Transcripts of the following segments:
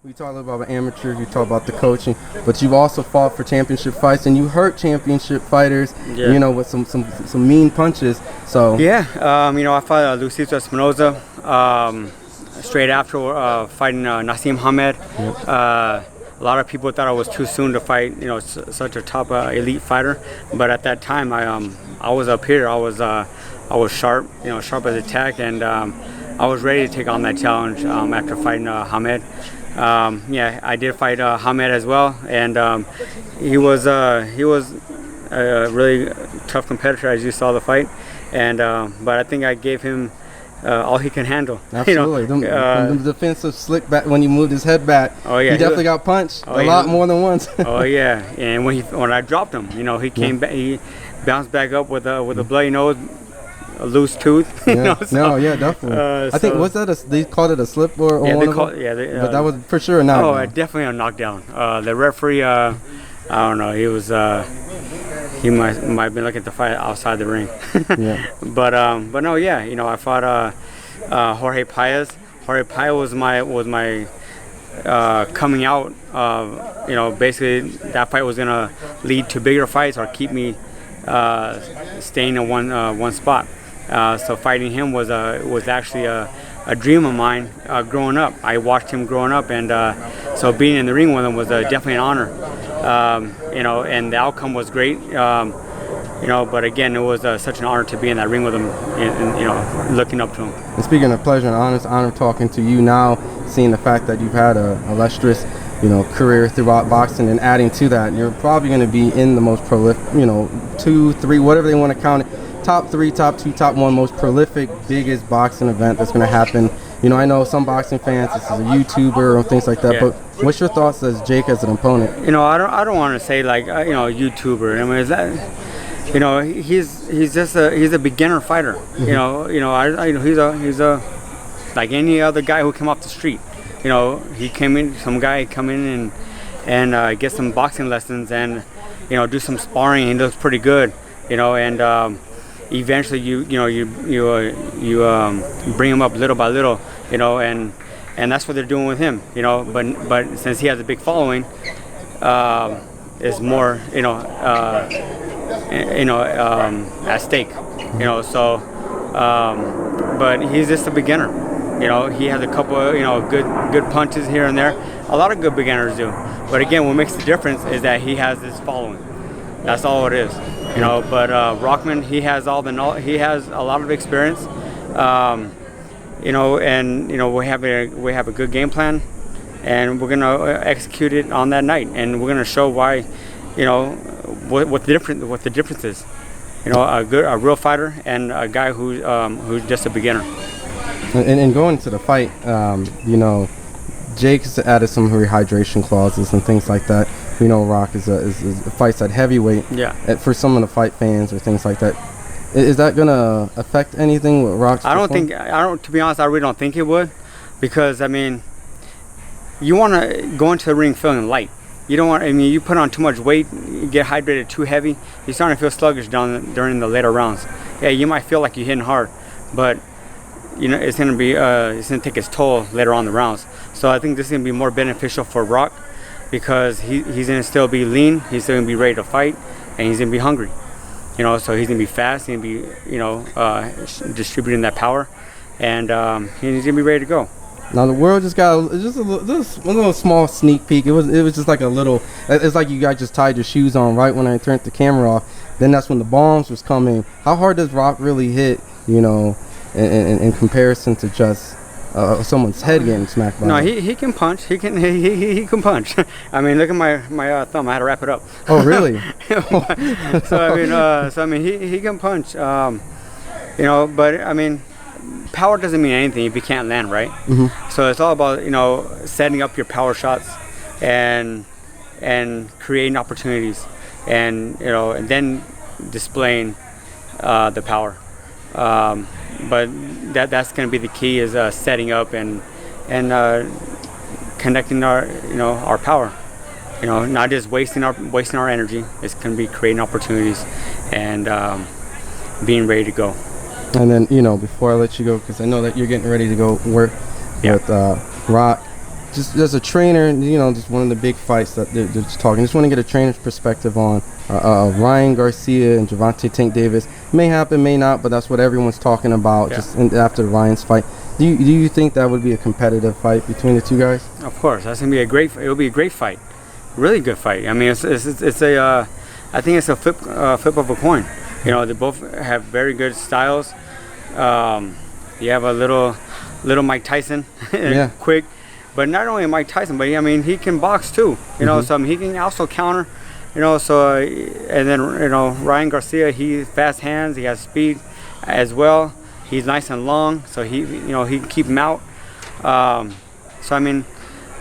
We talk a little about amateurs, you talk about the coaching, but you've also fought for championship fights, and you hurt championship fighters, you know, with some mean punches. So yeah, you know, I fought Luisito Espinoza straight after fighting Hasim Rahman. Yep. A lot of people thought I was too soon to fight, you know, such a top elite fighter. But at that time, I was up here. I was sharp, you know, sharp as attack, and I was ready to take on that challenge after fighting Hamed. Yeah, I did fight Hamed as well, and he was a really tough competitor, as you saw the fight. And but I think I gave him all he can handle. Absolutely. You know, the defensive slick back when he moved his head back. Oh yeah, he definitely got punched a lot more than once. Oh yeah, and when I dropped him, you know, he came back, he bounced back up with a bloody nose, a loose tooth. Yeah. You know, so, no, yeah, definitely. I think they called it a slip or yeah, one they of called, them? yeah, but that was for sure a knockdown. Oh, definitely a knockdown. The referee, I don't know, he was he might have been looking to fight outside the ring. Yeah. But no, yeah, you know, I fought Jorge Paez. Jorge Paez was my coming out. You know, basically that fight was gonna lead to bigger fights or keep me staying in one spot. So fighting him was actually a dream of mine growing up. I watched him growing up, and so being in the ring with him was definitely an honor. You know, and the outcome was great. You know, but again, it was such an honor to be in that ring with him, and you know, looking up to him. And speaking of pleasure and honor, it's an honor talking to you now, seeing the fact that you've had a illustrious, you know, career throughout boxing, and adding to that, you're probably going to be in the most prolific, you know, 2, 3, whatever they want to count it, top 3, top 2, top 1 most prolific, biggest boxing event that's going to happen. You know, I know some boxing fans, this is a YouTuber and things like that, Yeah. but what's your thoughts as Jake as an opponent? You know, I don't want to say like you know, YouTuber. I mean, is that, you know, he's just he's a beginner fighter. Mm-hmm. You know, I he's a like any other guy who came off the street. You know, he came in, some guy come in and get some boxing lessons, and you know, do some sparring. He looks pretty good. You know, and eventually you bring him up little by little. You know, and that's what they're doing with him. You know, but since he has a big following, is more at stake. You know, so but he's just a beginner. You know, he has a couple of, you know, good punches here and there. A lot of good beginners do. But again, what makes the difference is that he has this following. That's all it is. You know, but Rockman, he has he has a lot of experience. You know, and you know, we have a good game plan, and we're gonna execute it on that night, and we're gonna show why, you know, what the difference is. You know, a real fighter and a guy who's just a beginner. And going to the fight, you know, Jake's added some rehydration clauses and things like that. You know, Rock is fights at heavyweight. Yeah. For some of the fight fans or things like that, is that gonna affect anything with Rock's? To be honest, I really don't think it would, because I mean, you want to go into the ring feeling light. You don't want. I mean, you put on too much weight, you get hydrated too heavy, you're starting to feel sluggish during the later rounds. Yeah, you might feel like you're hitting hard, but you know, it's gonna take its toll later on in the rounds. So I think this is gonna be more beneficial for Rock, because he's gonna still be lean, he's still gonna be ready to fight, and he's gonna be hungry. You know, so he's gonna be fast, he's gonna be, you know, distributing that power, and he's gonna be ready to go. Now the world just got just a little small sneak peek. It was just like a little. It's like you guys just tied your shoes on right when I turned the camera off. Then that's when the bombs was coming. How hard does Rock really hit? You know, in comparison to just someone's head getting smacked by. No, he can punch. He can punch. I mean, look at my thumb. I had to wrap it up. Oh, really? So I mean, he can punch. You know, but I mean, power doesn't mean anything if you can't land, right? Mm-hmm. So it's all about, you know, setting up your power shots and creating opportunities, and you know, and then displaying the power. But that's going to be the key, is setting up and connecting our power. You know, not just wasting our energy. It's going to be creating opportunities and being ready to go. And then, you know, before I let you go, because I know that you're getting ready to go work with Rock, just as a trainer, you know, just one of the big fights that they're just talking. Just want to get a trainer's perspective on Ryan Garcia and Gervonta Tank Davis. May happen, may not, but that's what everyone's talking about. Just after Ryan's fight, do you think that would be a competitive fight between the two guys? Of course, that's gonna be a great. It'll be a great fight, really good fight. I mean, it's a. I think it's a flip of a coin. You know, they both have very good styles. You have a little Mike Tyson, quick. But not only Mike Tyson, but I mean, he can box too. You know, so I mean, he can also counter. You know, so and then you know Ryan Garcia, he fast hands, he has speed as well. He's nice and long, so he can keep him out. So I mean,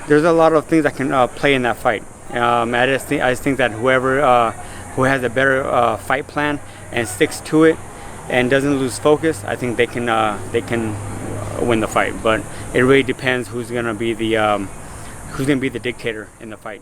there's a lot of things that can play in that fight. I just think that whoever who has a better fight plan and sticks to it and doesn't lose focus, I think they can win the fight. But it really depends who's gonna be the dictator in the fight.